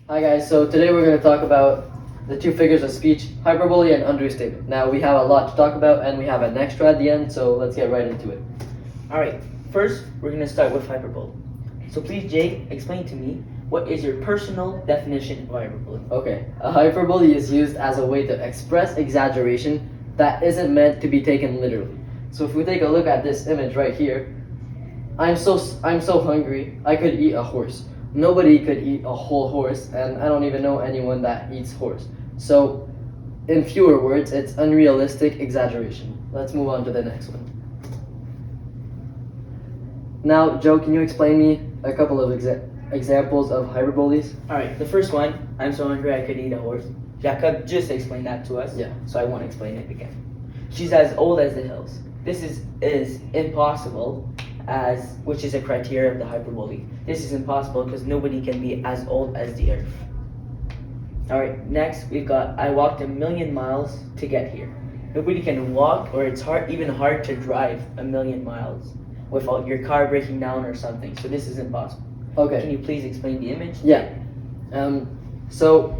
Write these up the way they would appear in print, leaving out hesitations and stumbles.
Hi guys, so today we're going to talk about the two figures of speech, hyperbole and understatement. Now we have a lot to talk about and we have an extra at the end, so let's get right into it. Alright, first we're going to start with hyperbole. So please, Jay, explain to me what is your personal definition of hyperbole? Okay, a hyperbole is used as a way to express exaggeration that isn't meant to be taken literally. So if we take a look at this image right here, I'm so hungry, I could eat a horse. Nobody could eat a whole horse, and I don't even know anyone that eats horse. So, in fewer words, it's unrealistic exaggeration. Let's move on to the next one. Now, Joe, can you explain me a couple of examples of hyperboles? Alright, the first one, I'm so hungry I could eat a horse. Jacob just explained that to us, Yeah. so I won't explain it again. She's as old as the hills. This is impossible, which is a criteria of the hyperbole. This is impossible because nobody can be as old as the earth. Alright, next we've got I walked 1,000,000 miles to get here. Nobody can walk, or it's even hard to drive 1,000,000 miles without your car breaking down or something. So this is impossible. Okay. Can you please explain the image? Yeah. So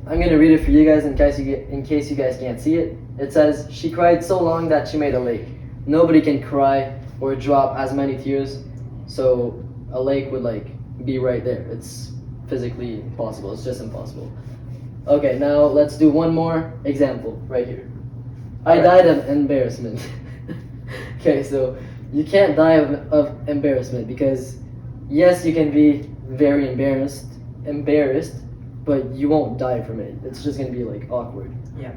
I'm gonna read it for you guys in case you guys can't see it. It says, "She cried so long that she made a lake. Nobody can cry or drop as many tears, so a lake would be right there. It's physically impossible. It's just impossible." Okay, now let's do one more example right here. I died of embarrassment. Okay, so you can't die of embarrassment because yes, you can be very embarrassed, but you won't die from it. It's just gonna be awkward. Yeah.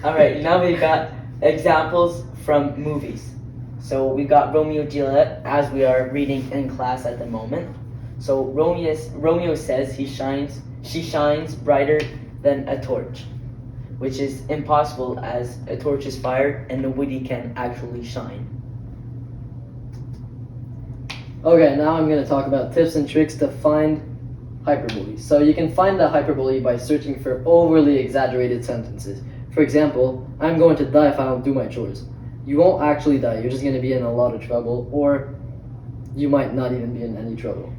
Alright, now we've got examples from movies. So we've got Romeo and Juliet, as we are reading in class at the moment. So Romeo says she shines brighter than a torch, which is impossible as a torch is fired and nobody can actually shine. Okay, now I'm gonna talk about tips and tricks to find hyperbole. So you can find the hyperbole by searching for overly exaggerated sentences. For example, "I'm going to die if I don't do my chores." You won't actually die, you're just going to be in a lot of trouble, or you might not even be in any trouble.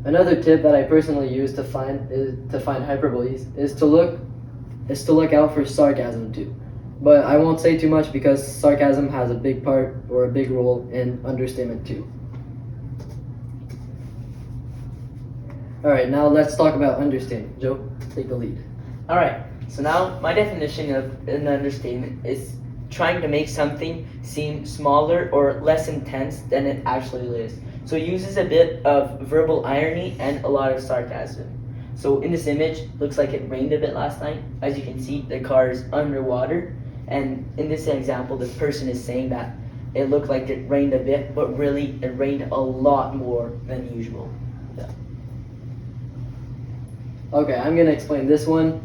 Another tip that I personally use to find hyperboles is to look out for sarcasm too. But I won't say too much because sarcasm has a big part or a big role in understatement too. Alright, now let's talk about understatement. Joe, take the lead. Alright, so now my definition of an understatement is trying to make something seem smaller or less intense than it actually is. So it uses a bit of verbal irony and a lot of sarcasm. So in this image, looks like it rained a bit last night. As you can see, the car is underwater. And in this example, the person is saying that it looked like it rained a bit, but really it rained a lot more than usual. Yeah. Okay, I'm gonna explain this one.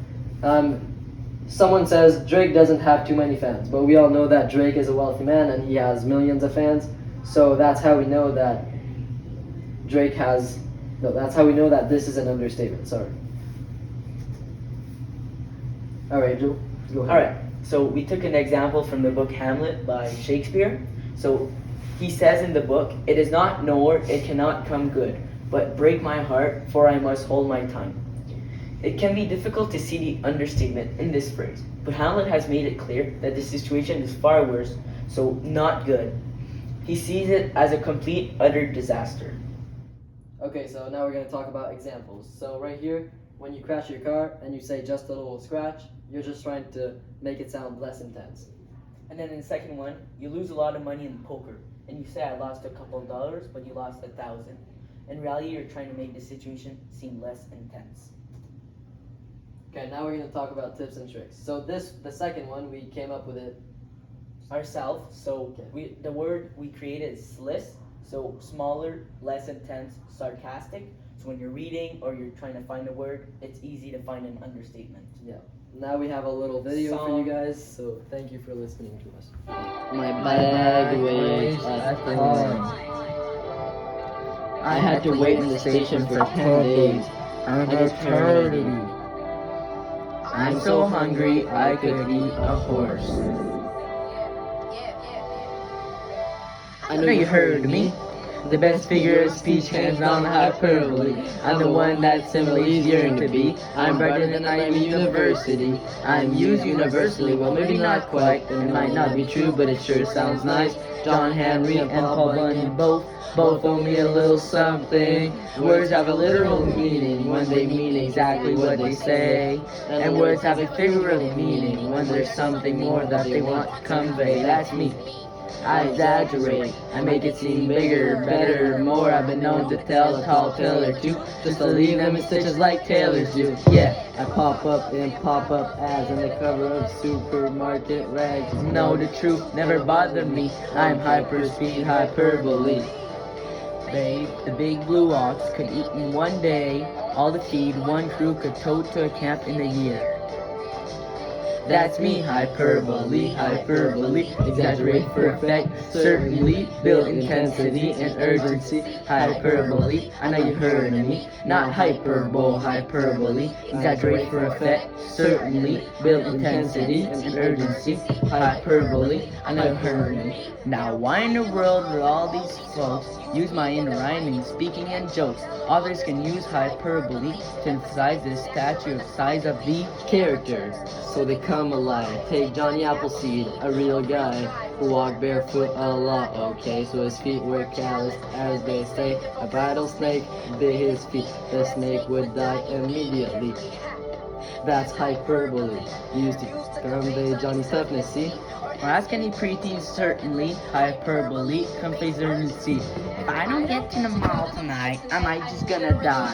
Someone says Drake doesn't have too many fans, but we all know that Drake is a wealthy man and he has millions of fans. So that's how we know that that's how we know that this is an understatement. Sorry. Alright, Joe, go ahead. Alright, so we took an example from the book Hamlet by Shakespeare. So he says in the book, "It is not nor it cannot come good, but break my heart, for I must hold my tongue." It can be difficult to see the understatement in this phrase, but Hamlet has made it clear that the situation is far worse, so not good. He sees it as a complete, utter disaster. Okay, so now we're going to talk about examples. So right here, when you crash your car and you say just a little scratch, you're just trying to make it sound less intense. And then in the second one, you lose a lot of money in poker, and you say I lost a couple of dollars, but you lost 1,000. In reality, you're trying to make the situation seem less intense. Okay, now we're going to talk about tips and tricks. So the second one, we came up with it ourselves. So the word we created is sliss. So smaller, less intense, sarcastic. So when you're reading or you're trying to find a word, it's easy to find an understatement. Yeah. Now we have a little video for you guys, so thank you for listening to us. My bag weighs a ton. I had to wait in the station for 10 days, an eternity. I'm so hungry I could eat a horse. I know you heard me. The best figure of speech, hands down hyperbole. I'm the one that similes yearn to be. I'm brighter than I am university. I'm used universally, well maybe not quite. It might not be true, but it sure sounds nice. John Henry and Paul Bunyan both owe me a little something. Words have a literal meaning when they mean exactly what they say. And words have a figurative meaning when there's something more that they want to convey. That's me. I exaggerate, I make it seem bigger, better, more. I've been known to tell a tall tale or two, just to leave them in stitches like tailors do. Yeah, I pop up in pop-up ads on the cover of supermarket rags. No, the truth never bothered me. I'm hyperspeed hyperbole. Babe, the big blue ox could eat in one day all the feed one crew could tote to a camp in a year. That's me, hyperbole, hyperbole, exaggerate for effect, certainly, build intensity and urgency, hyperbole, I know you heard of me, not hyperbole, hyperbole, exaggerate for effect, certainly, build intensity and urgency, hyperbole, I know you heard of me. Now why in the world would all these folks use my inner rhyming, speaking and jokes? Others can use hyperbole to emphasize the statue of size of the characters, so they come alive. Take Johnny Appleseed, a real guy who walked barefoot a lot, okay? So his feet were calloused, as they say. A rattlesnake bit his feet, the snake would die immediately. That's hyperbole, used to convey Johnny's toughness, see? Or ask any preteen, certainly, hyperbole conveys urgency. If I don't get to the mall tonight, am I just gonna die?